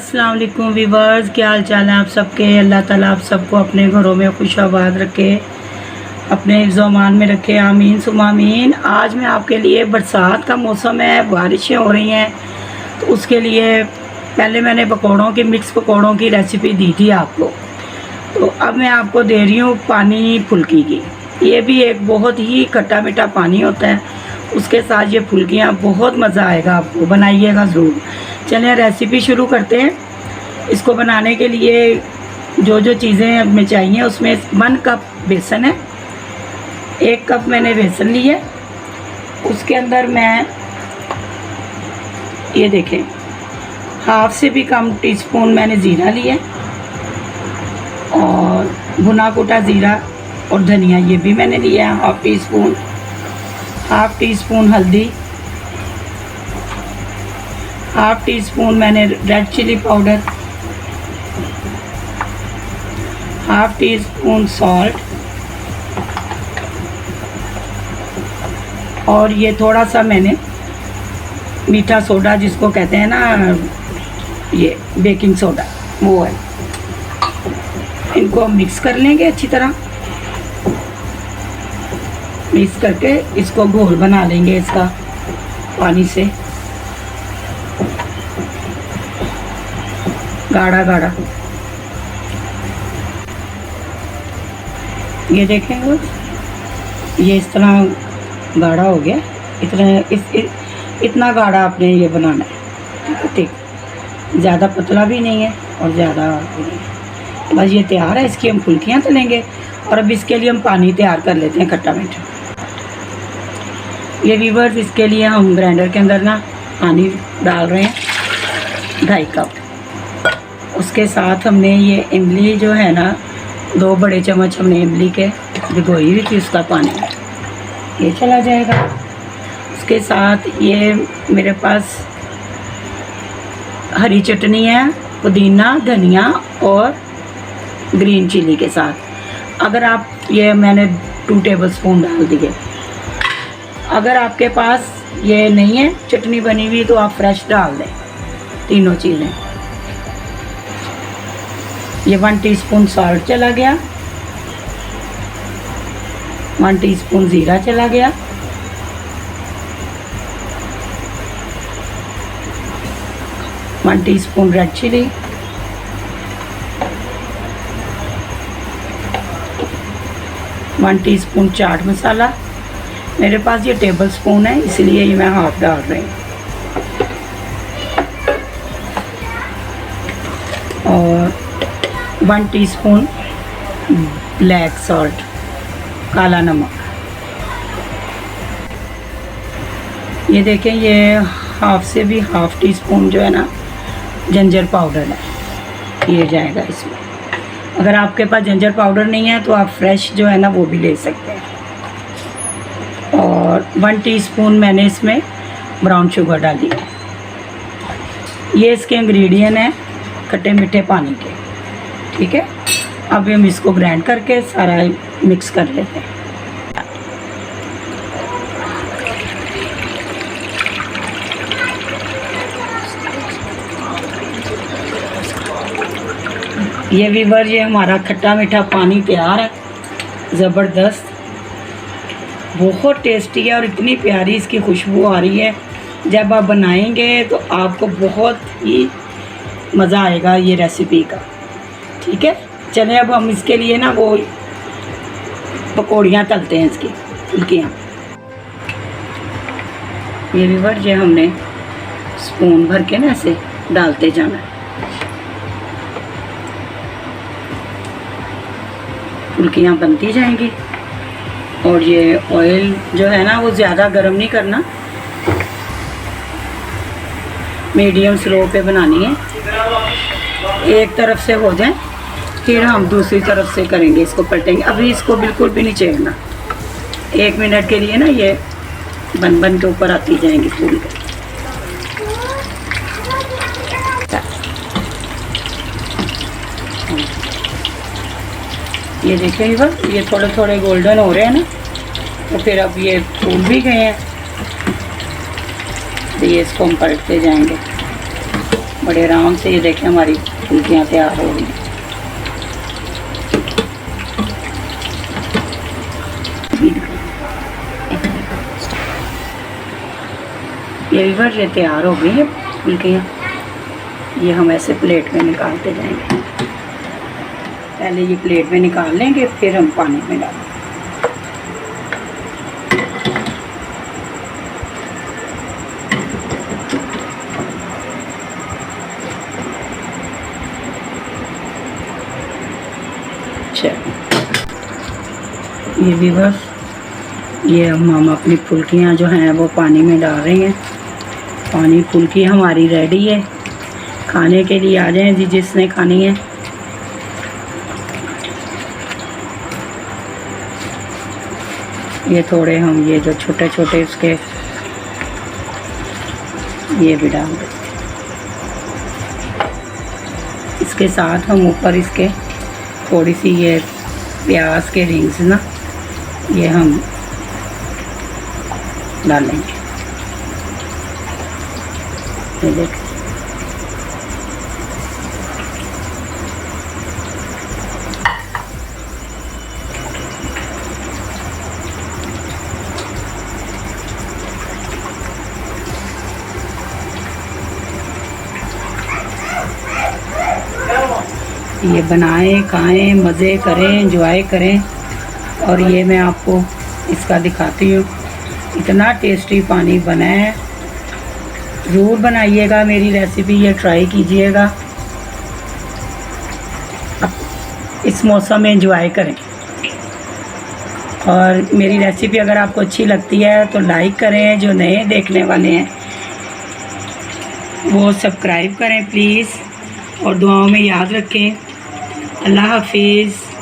अस्सलाम वालेकुम वीवर्स, क्या हाल चाल है आप सबके। अल्लाह ताला आप सबको अपने घरों में खुश आबाद रखे, अपने हिफ्ज़-ओ-अमान में रखे, आमीन सुम्मा आमीन। आज मैं आपके लिए, बरसात का मौसम है, बारिशें हो रही हैं, तो उसके लिए पहले मैंने पकौड़ों की, मिक्स पकौड़ों की रेसिपी दी थी आपको। तो अब मैं आपको दे रही हूँ पानी फुल्की की। ये भी एक बहुत ही खट्टा मीठा पानी होता है, उसके साथ ये फुल्कियाँ, बहुत मज़ा आएगा आपको, बनाइएगा ज़रूर। चलिए रेसिपी शुरू करते हैं। इसको बनाने के लिए जो जो चीज़ें हमें चाहिए, उसमें 1 कप बेसन है, 1 कप मैंने बेसन ली है। उसके अंदर मैं ये देखें, हाफ से भी कम टीस्पून मैंने ज़ीरा लिया है, और भुना कुटा ज़ीरा और धनिया ये भी मैंने लिया है हाफ टी स्पून हल्दी, हाफ टी स्पून मैंने red chilli powder, half teaspoon salt, और ये थोड़ा सा मैंने मीठा सोडा जिसको कहते हैं ना, ये बेकिंग सोडा, वो है। इनको हम मिक्स कर लेंगे अच्छी तरह। मिक्स करके इसको घोल बना लेंगे इसका पानी से, गाढ़ा गाढ़ा। ये देखेंगे, ये इस तरह गाढ़ा हो गया। इतना गाढ़ा आपने ये बनाना है, ठीक। ज़्यादा पतला भी नहीं है और ज़्यादा नहीं है, बस ये तैयार है। इसकी हम फुल्कियाँ तलेंगे, और अब इसके लिए हम पानी तैयार कर लेते हैं खट्टा मीठा। ये वीवर्स, इसके लिए हम ग्राइंडर के अंदर ना पानी डाल रहे हैं 2.5 कप। उसके साथ हमने ये इमली जो है ना, 2 बड़े चम्मच हमने इमली के भिगोई हुई थी, उसका पानी ये चला जाएगा। उसके साथ ये मेरे पास हरी चटनी है, पुदीना, धनिया और ग्रीन चिली के साथ। अगर आप, ये मैंने 2 टेबलस्पून डाल दिए। अगर आपके पास ये नहीं है चटनी बनी हुई, तो आप फ्रेश डाल दें तीनों चीज़ें। ये 1 टीस्पून सॉल्ट चला गया, 1 टीस्पून ज़ीरा चला गया, 1 teaspoon red chilli, 1 teaspoon chaat masala. मेरे पास ये टेबल स्पून है, इसलिए ये मैं हाफ डाल रही हूँ। और 1 टीस्पून ब्लैक सॉल्ट, काला नमक। ये देखें, ये हाफ से भी हाफ टी स्पून जो है ना, जिंजर पाउडर है, ये जाएगा इसमें। अगर आपके पास जिंजर पाउडर नहीं है, तो आप फ्रेश जो है ना, वो भी ले सकते हैं। और 1 टीस्पून मैंने इसमें ब्राउन शुगर डाली है। ये इसके इंग्रेडिएंट हैं खट्टे मीठे पानी के, ठीक है। अब हम इसको ग्राइंड करके सारा मिक्स कर लेते हैं। ये वीवर, ये हमारा खट्टा मीठा पानी तैयार है, ज़बरदस्त, बहुत टेस्टी है, और इतनी प्यारी इसकी खुशबू आ रही है। जब आप बनाएंगे तो आपको बहुत ही मज़ा आएगा ये रेसिपी का, ठीक है। चलिए अब हम इसके लिए ना वो पकौड़ियाँ तलते हैं, इसकी फुल्कियाँ। ये वीवर, ये हमने स्पून भर के ना ऐसे डालते जाना है, फुल्कियाँ बनती जाएंगी। और ये ऑयल जो है ना, वो ज़्यादा गर्म नहीं करना, मीडियम स्लो पे बनानी है। एक तरफ से हो जाए, फिर हम दूसरी तरफ से करेंगे, इसको पलटेंगे। अभी इसको बिल्कुल भी नहीं छेड़ना। 1 मिनट के लिए ना ये बन बन के ऊपर आती जाएंगी फूल के। ये देखें बस, ये थोड़े थोड़े गोल्डन हो रहे हैं ना, तो फिर अब ये फूल भी गए हैं, तो ये इसको हम पलटते जाएंगे। बड़े आराम से ये देखें हमारी फुल्कियाँ तैयार हो गई। ये भी ये तैयार हो गई है फुल्कियाँ। ये हम ऐसे प्लेट में निकालते जाएंगे। पहले ये प्लेट में निकाल लेंगे, फिर हम पानी में डालेंगे। ये भी बस ये हम अपनी फुल्कियाँ जो हैं वो पानी में डाल रहे हैं। पानी फुल्की हमारी रेडी है, खाने के लिए आ जाएं जी जिसने खानी है। ये थोड़े हम ये जो छोटे छोटे उसके ये भी डाल दें। इसके साथ हम ऊपर इसके थोड़ी सी ये प्याज के रिंग्स ना ये हम डालेंगे। ये देखें, ये बनाएं, खाएं, मज़े करें, एंजॉय करें। और ये मैं आपको इसका दिखाती हूँ, इतना टेस्टी पानी बना है। ज़रूर बनाइएगा मेरी रेसिपी, ये ट्राई कीजिएगा। इस मौसम में एंजॉय करें। और मेरी रेसिपी अगर आपको अच्छी लगती है तो लाइक करें, जो नए देखने वाले हैं वो सब्सक्राइब करें प्लीज़, और दुआओं में याद रखें। अल्लाह हाफिज़।